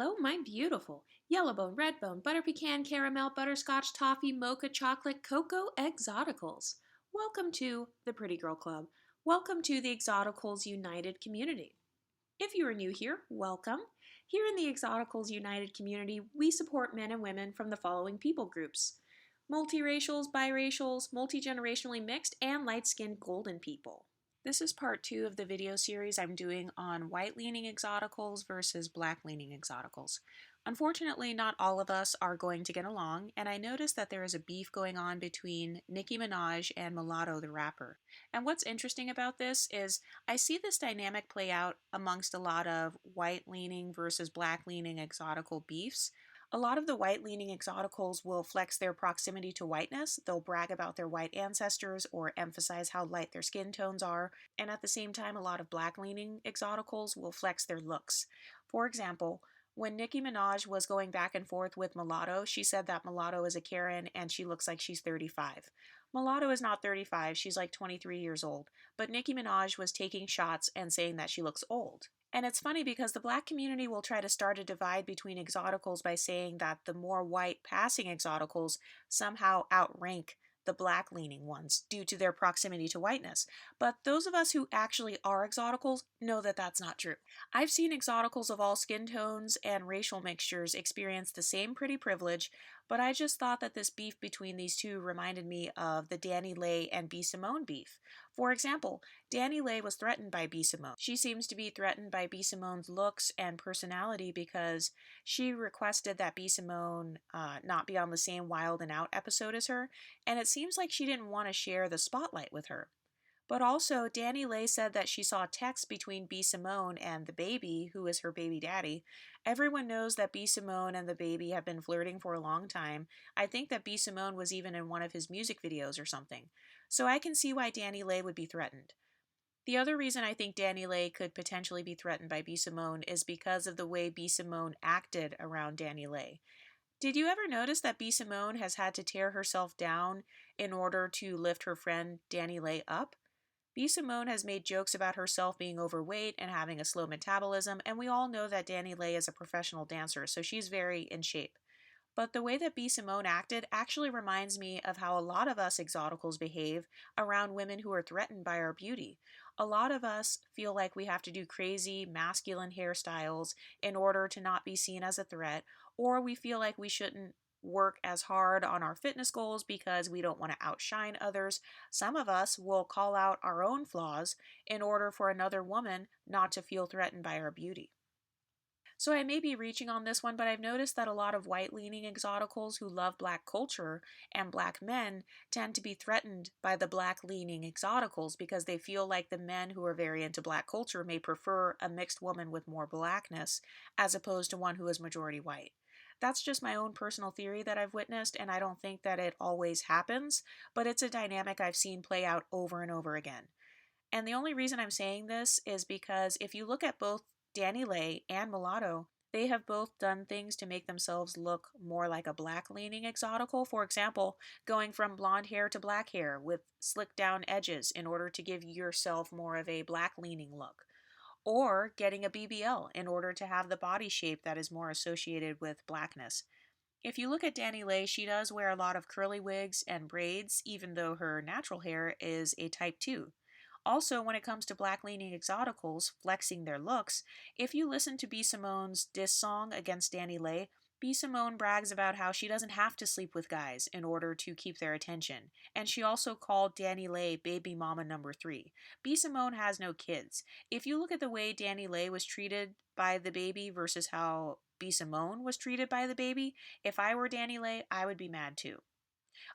Hello, my beautiful yellowbone, redbone, butter pecan, caramel, butterscotch, toffee, mocha, chocolate, cocoa exoticals. Welcome to the Pretty Girl Club. Welcome to the Exoticals United community. If you are new here, welcome. Here in the Exoticals United community, we support men and women from the following people groups: multiracials, biracials, multi-generationally mixed, and light-skinned golden people. This is part 2 of the video series I'm doing on white-leaning exoticals versus black-leaning exoticals. Unfortunately, not all of us are going to get along, and I noticed that there is a beef going on between Nicki Minaj and Mulatto the rapper. And what's interesting about this is I see this dynamic play out amongst a lot of white-leaning versus black-leaning exotical beefs. A lot of the white-leaning exoticals will flex their proximity to whiteness. They'll brag about their white ancestors or emphasize how light their skin tones are. And at the same time, a lot of black-leaning exoticals will flex their looks. For example, when Nicki Minaj was going back and forth with Mulatto, she said that Mulatto is a Karen and she looks like she's 35. Mulatto is not 35, she's like 23 years old. But Nicki Minaj was taking shots and saying that she looks old. And it's funny because the black community will try to start a divide between exoticals by saying that the more white passing exoticals somehow outrank the black leaning ones due to their proximity to whiteness. But those of us who actually are exoticals know that that's not true. I've seen exoticals of all skin tones and racial mixtures experience the same pretty privilege, but I just thought that this beef between these two reminded me of the Danileigh and B Simone beef. For example, Danileigh was threatened by B Simone. She seems to be threatened by B Simone's looks and personality because she requested that B Simone not be on the same Wild and Out episode as her, and it seems like she didn't want to share the spotlight with her. But also, Danileigh said that she saw texts between B Simone and the baby, who is her baby daddy. Everyone knows that B Simone and the baby have been flirting for a long time. I think that B Simone was even in one of his music videos or something. So I can see why Danileigh would be threatened. The other reason I think Danileigh could potentially be threatened by B Simone is because of the way B Simone acted around Danileigh. Did you ever notice that B Simone has had to tear herself down in order to lift her friend Danileigh up? B Simone has made jokes about herself being overweight and having a slow metabolism, and we all know that Danileigh is a professional dancer, so she's very in shape. But the way that B Simone acted actually reminds me of how a lot of us exoticals behave around women who are threatened by our beauty. A lot of us feel like we have to do crazy masculine hairstyles in order to not be seen as a threat, or we feel like we shouldn't work as hard on our fitness goals because we don't want to outshine others. Some of us will call out our own flaws in order for another woman not to feel threatened by our beauty. So I may be reaching on this one, but I've noticed that a lot of white-leaning exoticals who love black culture and black men tend to be threatened by the black-leaning exoticals because they feel like the men who are very into black culture may prefer a mixed woman with more blackness as opposed to one who is majority white. That's just my own personal theory that I've witnessed, and I don't think that it always happens, but it's a dynamic I've seen play out over and over again. And the only reason I'm saying this is because if you look at both Danileigh and Mulatto, they have both done things to make themselves look more like a black-leaning exotical. For example, going from blonde hair to black hair with slicked down edges in order to give yourself more of a black-leaning look. Or getting a BBL in order to have the body shape that is more associated with blackness. If you look at Danileigh, she does wear a lot of curly wigs and braids, even though her natural hair is a type 2. Also, when it comes to black-leaning exoticals flexing their looks, if you listen to B Simone's diss song against Danileigh, B Simone brags about how she doesn't have to sleep with guys in order to keep their attention, and she also called Danileigh baby mama number 3. B Simone has no kids. If you look at the way Danileigh was treated by the baby versus how B Simone was treated by the baby, if I were Danileigh, I would be mad too.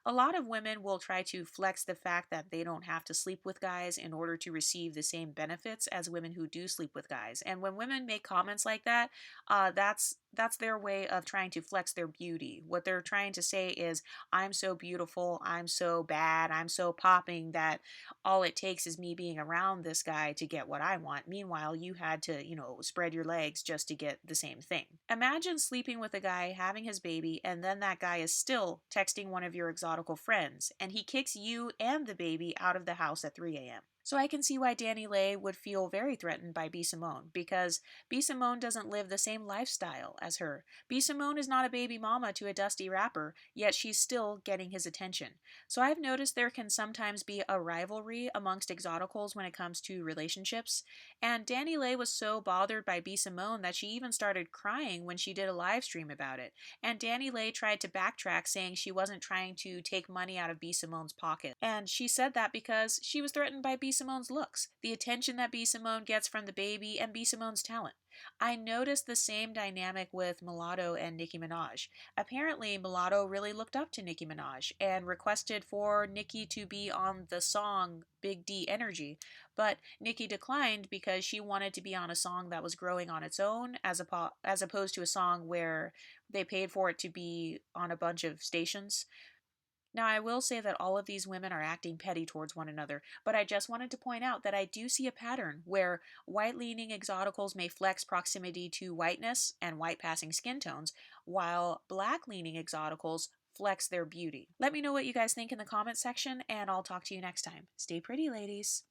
A lot of women will try to flex the fact that they don't have to sleep with guys in order to receive the same benefits as women who do sleep with guys. And when women make comments like that, that's their way of trying to flex their beauty. What they're trying to say is, I'm so beautiful, I'm so bad, I'm so popping that all it takes is me being around this guy to get what I want. Meanwhile, you had to, spread your legs just to get the same thing. Imagine sleeping with a guy, having his baby, and then that guy is still texting one of your exotical friends, and he kicks you and the baby out of the house at 3 a.m. So I can see why Danileigh would feel very threatened by B Simone, because B Simone doesn't live the same lifestyle as her. B Simone is not a baby mama to a dusty rapper, yet she's still getting his attention. So I've noticed there can sometimes be a rivalry amongst exoticals when it comes to relationships, and Danileigh was so bothered by B Simone that she even started crying when she did a live stream about it. And Danileigh tried to backtrack, saying she wasn't trying to take money out of B Simone's pocket. And she said that because she was threatened by B Simone's looks, the attention that B Simone gets from the baby, and B Simone's talent. I noticed the same dynamic with Mulatto and Nicki Minaj. Apparently, Mulatto really looked up to Nicki Minaj and requested for Nicki to be on the song Big D Energy, but Nicki declined because she wanted to be on a song that was growing on its own, as opposed to a song where they paid for it to be on a bunch of stations. Now, I will say that all of these women are acting petty towards one another, but I just wanted to point out that I do see a pattern where white leaning exoticals may flex proximity to whiteness and white passing skin tones, while black leaning exoticals flex their beauty. Let me know what you guys think in the comment section, and I'll talk to you next time. Stay pretty, ladies.